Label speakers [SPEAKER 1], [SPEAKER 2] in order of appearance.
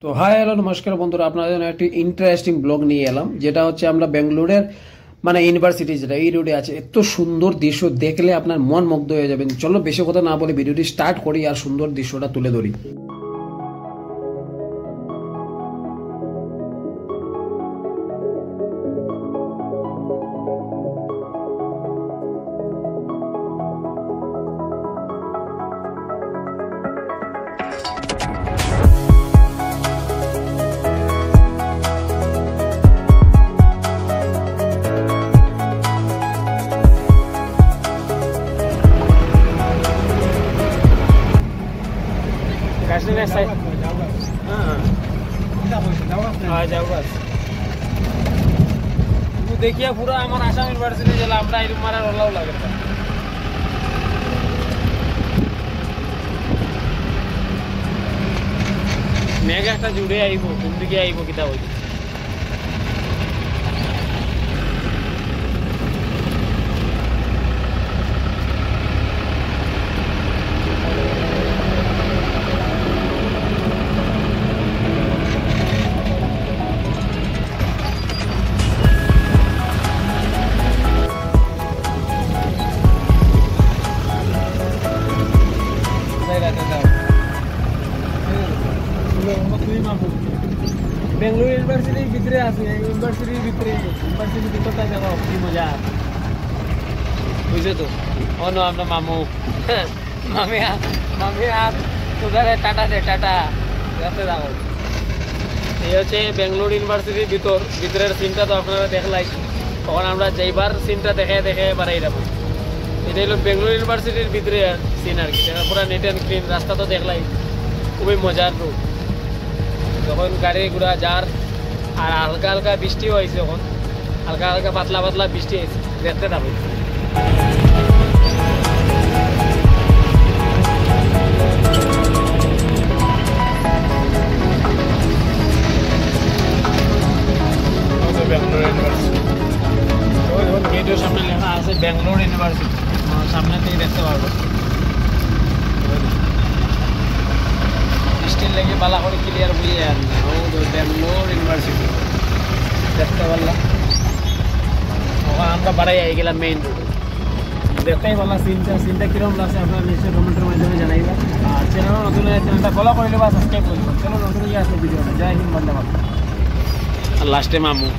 [SPEAKER 1] তো hi hello নমস্কার বন্ধুরা, আপনাদের জন্য একটি ইন্টারেস্টিং ব্লগ নিয়ে এলাম, যেটা হচ্ছে আমরা বেঙ্গালুরের ইউনিভার্সিটি যেটা এই রোডে আছে। এত সুন্দর দৃশ্য দেখলে আপনার মন মুগ্ধ হয়ে যাবেন। চলো বেশি কথা না বলে ভিডিওটি স্টার্ট করি আর সুন্দর দৃশ্যটা তুলে ধরি।
[SPEAKER 2] देखिए पूरा हमारा आसाम यूनिवर्सिटी जला আমরা এরকম মারা রলাও লাগে মেঘ একটা জুড়ে আইবো কোন দিকে আইবো কিটা হইছে बेंगलुरु यूनिवर्सिटी भितरे आसी यूनिवर्सिटी भितरे कता जगह की मजा बुझे तो ono আমরা মামু মামি হাত উধারে টাটা দে টাটা রাতে যাও এই হচ্ছে বেঙ্গালুরু ইউনিভার্সিটির ভিতরের সিনটা তো আপনারা দেখলাই। তখন আমরা যেইবার সিনটা দেখে বাড়াই যাবো। এটা হলো বেঙ্গালুরু ইউনিভার্সিটির ভিতরে সিন আর কি। পুরো নেট অ্যান্ড ক্লিন, রাস্তা তো দেখলাই খুবই মজার রোড। যখন গাড়ি ঘোড়া যার আর হালকা হালকা বৃষ্টিও হয়েছে, এখন হালকা হালকা পাতলা পাতলা বৃষ্টি হয়েছে, দেখতে যাবো। গেটের সামনে লেখা আছে বেঙ্গালুরু ইউনিভার্সিটি, সামনে থেকে দেখতে পারবো। বৃষ্টির লেগে বালা করে ক্লিয়ার বুঝে যান বেঙ্গালুরু ইউনিভার্সিটি দেখতে পারলাম। ওখানে আমরা বাড়াই আই গেলাম মেইন রোডে। দেখতেই পারলাম সিনটা কিরকম লাগছে আপনারা নিশ্চয়ই কমেন্টের মাধ্যমে জানাইবা। আর চ্যানেল নতুন চ্যানেলটা ফলো করে নেবা, সাবস্ক্রাইব করে নেবা। চলো নতুন আসলে ভিডিওটা। জয় হিন্দ, বন্দে মাতরম। আর লাস্টে মামু।